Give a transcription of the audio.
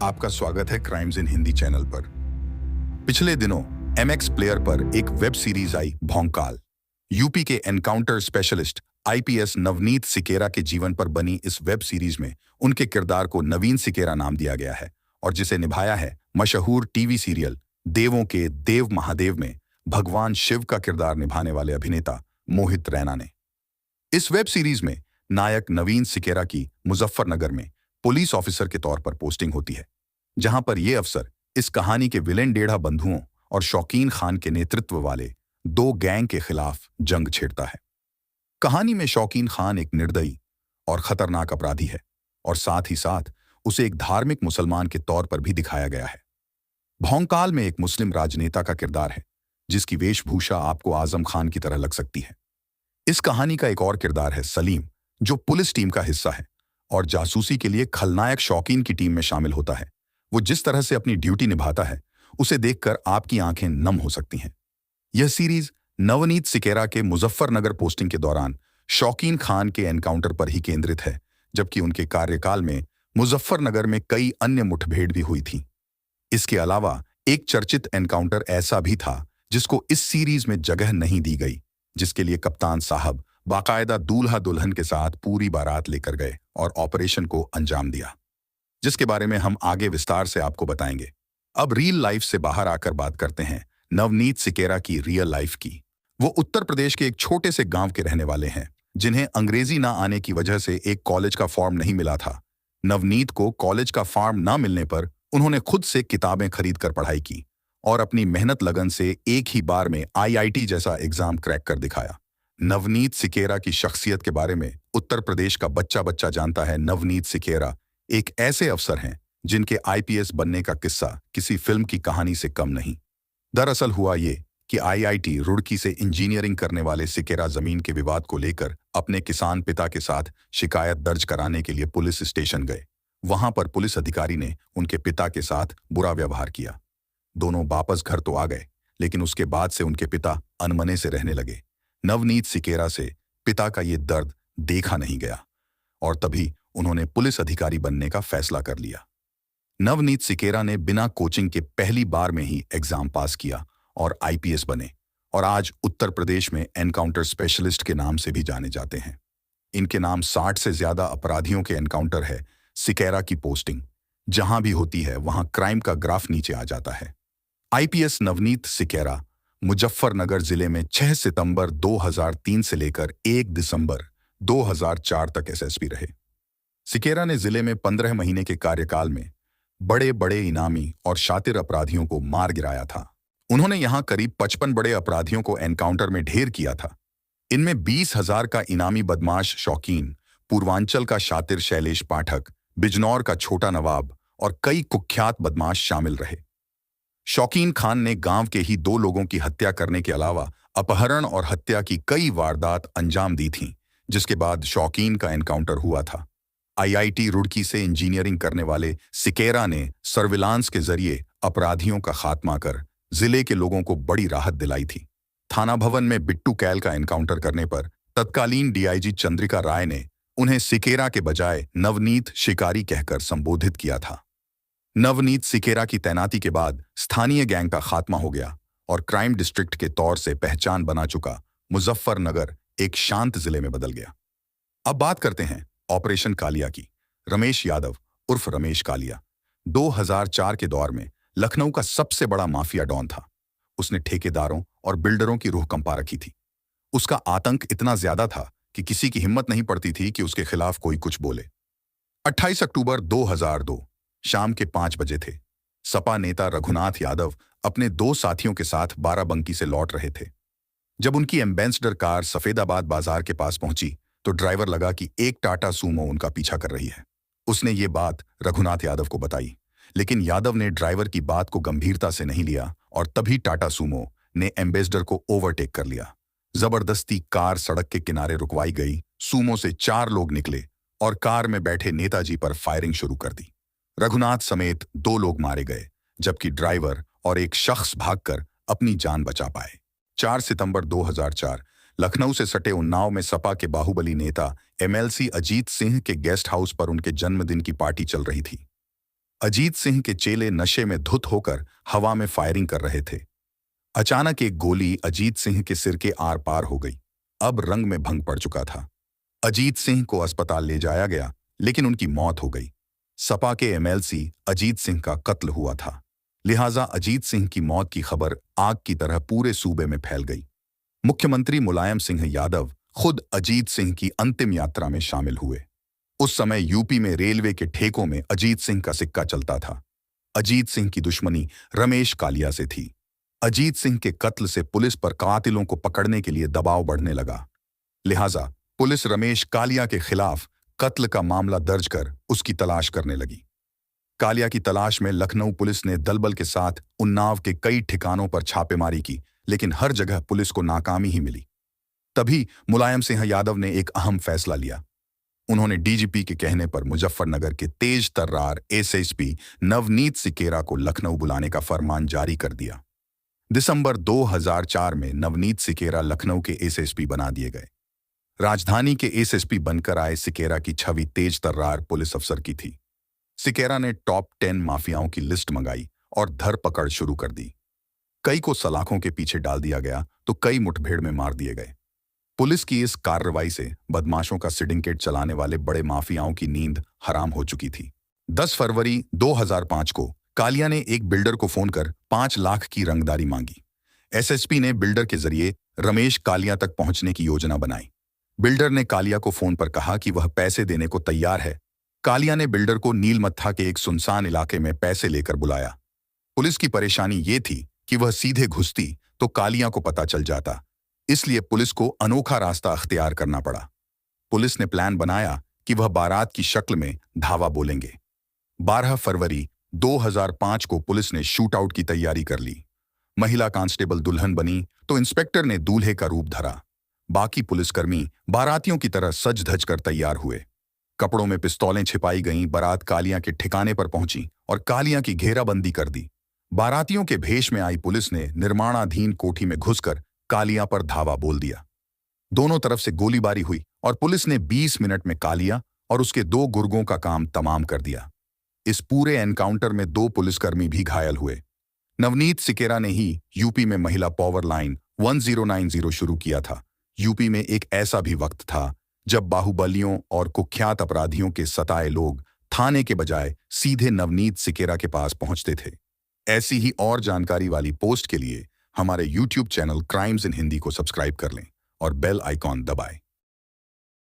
आपका स्वागत है क्राइम्स इन हिंदी चैनल पर। पिछले दिनों एमएक्स प्लेयर पर एक वेब सीरीज आई भौंकाल। यूपी के encounter specialist IPS Navneet Sequeira के जीवन पर बनी इस वेब सीरीज में उनके किरदार को नवीन सिकेरा नाम दिया गया है और जिसे निभाया है मशहूर टीवी सीरियल देवों के देव महादेव में भगवान शिव का किरदार निभाने वाले अभिनेता मोहित रैना ने। इस वेब सीरीज में नायक नवीन सिकेरा की मुजफ्फरनगर में पुलिस ऑफिसर के तौर पर पोस्टिंग होती है, जहां पर यह अफसर इस कहानी के विलेन डेढ़ा बंधुओं और शौकीन खान के नेतृत्व वाले दो गैंग के खिलाफ जंग छेड़ता है। कहानी में शौकीन खान एक निर्दयी और खतरनाक अपराधी है और साथ ही साथ उसे एक धार्मिक मुसलमान के तौर पर भी दिखाया गया है। भौंकाल में एक मुस्लिम राजनेता का किरदार है जिसकी वेशभूषा आपको आजम खान की तरह लग सकती है। इस कहानी का एक और किरदार है सलीम, जो पुलिस टीम का हिस्सा है और जासूसी के लिए खलनायक शौकीन की टीम में शामिल होता है। वो जिस तरह से अपनी ड्यूटी निभाता है उसे देखकर आपकी आंखें नम हो सकती हैं। यह सीरीज नवनीत सिकेरा के मुजफ्फरनगर पोस्टिंग के दौरान शौकीन खान के एनकाउंटर पर ही केंद्रित है, जबकि उनके कार्यकाल में मुजफ्फरनगर में कई अन्य मुठभेड़ भी हुई थी। इसके अलावा एक चर्चित एनकाउंटर ऐसा भी था जिसको इस सीरीज में जगह नहीं दी गई, जिसके लिए कप्तान साहब बाकायदा दूल्हा दुल्हन के साथ पूरी बारात लेकर गए और ऑपरेशन को अंजाम दिया, जिसके बारे में हम आगे विस्तार से आपको बताएंगे। अब रियल लाइफ से बाहर आकर बात करते हैं नवनीत सिकेरा की रियल लाइफ की। वो उत्तर प्रदेश के एक छोटे से गांव के रहने वाले हैं, जिन्हें अंग्रेजी ना आने की वजह से एक कॉलेज का फॉर्म नहीं मिला था। नवनीत को कॉलेज का फॉर्म ना मिलने पर उन्होंने खुद से किताबें खरीद कर पढ़ाई की और अपनी मेहनत लगन से एक ही बार में आईआईटी जैसा एग्जाम क्रैक कर दिखाया। नवनीत सिकेरा की शख्सियत के बारे में उत्तर प्रदेश का बच्चा बच्चा जानता है। नवनीत सिकेरा एक ऐसे अफसर हैं जिनके आईपीएस बनने का किस्सा किसी फिल्म की कहानी से कम नहीं। दरअसल हुआ ये कि आईआईटी रुड़की से इंजीनियरिंग करने वाले सिकेरा जमीन के विवाद को लेकर अपने किसान पिता के साथ शिकायत दर्ज कराने के लिए पुलिस स्टेशन गए। वहां पर पुलिस अधिकारी ने उनके पिता के साथ बुरा व्यवहार किया। दोनों वापस घर तो आ गए, लेकिन उसके बाद से उनके पिता अनमने से रहने लगे। नवनीत सिकेरा से पिता का ये दर्द देखा नहीं गया और तभी उन्होंने पुलिस अधिकारी बनने का फैसला कर लिया। नवनीत सिकेरा ने बिना कोचिंग के पहली बार में ही एग्जाम पास किया और आईपीएस बने और आज उत्तर प्रदेश में एनकाउंटर स्पेशलिस्ट के नाम से भी जाने जाते हैं। इनके नाम 60 से ज्यादा अपराधियों के एनकाउंटर है। सिकेरा की पोस्टिंग जहां भी होती है वहां क्राइम का ग्राफ नीचे आ जाता है। आईपीएस नवनीत सिकेरा मुजफ्फरनगर जिले में 6 सितंबर 2003 से लेकर 1 दिसंबर 2004 तक एसएसपी रहे। सिकेरा ने जिले में 15 महीने के कार्यकाल में बड़े बड़े इनामी और शातिर अपराधियों को मार गिराया था। उन्होंने यहां करीब 55 बड़े अपराधियों को एनकाउंटर में ढेर किया था। इनमें 20,000 का इनामी बदमाश शौकीन, पूर्वांचल का शातिर शैलेश पाठक, बिजनौर का छोटा नवाब और कई कुख्यात बदमाश शामिल रहे। शौकीन खान ने गांव के ही 2 लोगों की हत्या करने के अलावा अपहरण और हत्या की कई वारदात अंजाम दी थीं, जिसके बाद शौकीन का एनकाउंटर हुआ था। आईआईटी रुड़की से इंजीनियरिंग करने वाले सिकेरा ने सर्विलांस के जरिए अपराधियों का खात्मा कर जिले के लोगों को बड़ी राहत दिलाई थी। थाना भवन में बिट्टू कैल का एनकाउंटर करने पर तत्कालीन डीआईजी चंद्रिका राय ने उन्हें सिकेरा के बजाय नवनीत शिकारी कहकर संबोधित किया था। नवनीत सिकेरा की तैनाती के बाद स्थानीय गैंग का खात्मा हो गया और क्राइम डिस्ट्रिक्ट के तौर से पहचान बना चुका मुजफ्फरनगर एक शांत जिले में बदल गया। अब बात करते हैं ऑपरेशन कालिया की। रमेश यादव उर्फ रमेश कालिया 2004 के दौर में लखनऊ का सबसे बड़ा माफिया डॉन था। उसने ठेकेदारों और बिल्डरों की रूह कंपा रखी थी। उसका आतंक इतना ज्यादा था कि किसी की हिम्मत नहीं पड़ती थी कि उसके खिलाफ कोई कुछ बोले। 28 अक्टूबर 2002 शाम के 5 बजे थे। सपा नेता रघुनाथ यादव अपने 2 साथियों के साथ बाराबंकी से लौट रहे थे। जब उनकी एम्बेसडर कार सफेदाबाद बाजार के पास पहुंची तो ड्राइवर लगा कि एक टाटा सूमो उनका पीछा कर रही है। उसने ये बात रघुनाथ यादव को बताई, लेकिन यादव ने ड्राइवर की बात को गंभीरता से नहीं लिया और तभी टाटा सूमो ने एम्बेसडर को ओवरटेक कर लिया। जबरदस्ती कार सड़क के किनारे रुकवाई गई। सूमो से 4 लोग निकले और कार में बैठे नेताजी पर फायरिंग शुरू कर दी। रघुनाथ समेत 2 लोग मारे गए, जबकि ड्राइवर और एक शख्स भागकर अपनी जान बचा पाए। 4 सितंबर 2004 लखनऊ से सटे उन्नाव में सपा के बाहुबली नेता एमएलसी अजीत सिंह के गेस्ट हाउस पर उनके जन्मदिन की पार्टी चल रही थी। अजीत सिंह के चेले नशे में धुत होकर हवा में फायरिंग कर रहे थे। अचानक एक गोली अजीत सिंह के सिर के आर पार हो गई। अब रंग में भंग पड़ चुका था। अजीत सिंह को अस्पताल ले जाया गया, लेकिन उनकी मौत हो गई। सपा के एमएलसी अजीत सिंह का कत्ल हुआ था, लिहाजा अजीत सिंह की मौत की खबर आग की तरह पूरे सूबे में फैल गई। मुख्यमंत्री मुलायम सिंह यादव खुद अजीत सिंह की अंतिम यात्रा में शामिल हुए। उस समय यूपी में रेलवे के ठेकों में अजीत सिंह का सिक्का चलता था। अजीत सिंह की दुश्मनी रमेश कालिया से थी। अजीत सिंह के कत्ल से पुलिस पर कातिलों को पकड़ने के लिए दबाव बढ़ने लगा, लिहाजा पुलिस रमेश कालिया के खिलाफ कत्ल का मामला दर्ज कर उसकी तलाश करने लगी। कालिया की तलाश में लखनऊ पुलिस ने दलबल के साथ उन्नाव के कई ठिकानों पर छापेमारी की, लेकिन हर जगह पुलिस को नाकामी ही मिली। तभी मुलायम सिंह यादव ने एक अहम फैसला लिया। उन्होंने डीजीपी के कहने पर मुजफ्फरनगर के तेज तर्रार एसएसपी नवनीत सिकेरा को लखनऊ बुलाने का फरमान जारी कर दिया। दिसंबर 2004 में नवनीत सिकेरा लखनऊ के एसएसपी बना दिए गए। राजधानी के एसएसपी बनकर आए सिकेरा की छवि तेज तर्रार पुलिस अफसर की थी। सिकेरा ने टॉप 10 माफियाओं की लिस्ट मंगाई और धरपकड़ शुरू कर दी। कई को सलाखों के पीछे डाल दिया गया तो कई मुठभेड़ में मार दिए गए। पुलिस की इस कार्रवाई से बदमाशों का सिंडिकेट चलाने वाले बड़े माफियाओं की नींद हराम हो चुकी थी। 10 फरवरी 2005 को कालिया ने एक बिल्डर को फोन कर 5 लाख की रंगदारी मांगी। एसएसपी ने बिल्डर के जरिए रमेश कालिया तक पहुंचने की योजना बनाई। बिल्डर ने कालिया को फोन पर कहा कि वह पैसे देने को तैयार है। कालिया ने बिल्डर को नीलमत्था के एक सुनसान इलाके में पैसे लेकर बुलाया। पुलिस की परेशानी ये थी कि वह सीधे घुसती तो कालिया को पता चल जाता, इसलिए पुलिस को अनोखा रास्ता अख्तियार करना पड़ा। पुलिस ने प्लान बनाया कि वह बारात की शक्ल में धावा बोलेंगे। 12 फरवरी 2005 को पुलिस ने शूटआउट की तैयारी कर ली। महिला कांस्टेबल दुल्हन बनी तो इंस्पेक्टर ने दूल्हे का रूप धरा। बाकी पुलिसकर्मी बारातियों की तरह सज धज कर तैयार हुए। कपड़ों में पिस्तौलें छिपाई गईं। बारात कालिया के ठिकाने पर पहुंची और कालिया की घेराबंदी कर दी। बारातियों के भेष में आई पुलिस ने निर्माणाधीन कोठी में घुसकर कालिया पर धावा बोल दिया। दोनों तरफ से गोलीबारी हुई और पुलिस ने 20 मिनट में कालिया और उसके 2 गुर्गों का काम तमाम कर दिया। इस पूरे एनकाउंटर में 2 पुलिसकर्मी भी घायल हुए। नवनीत सिकेरा ने ही यूपी में महिला पावर लाइन 1090 शुरू किया था। यूपी में एक ऐसा भी वक्त था जब बाहुबलियों और कुख्यात अपराधियों के सताए लोग थाने के बजाय सीधे नवनीत सिकेरा के पास पहुंचते थे। ऐसी ही और जानकारी वाली पोस्ट के लिए हमारे YouTube चैनल क्राइम्स इन हिंदी को सब्सक्राइब कर लें और बेल आइकॉन दबाएं।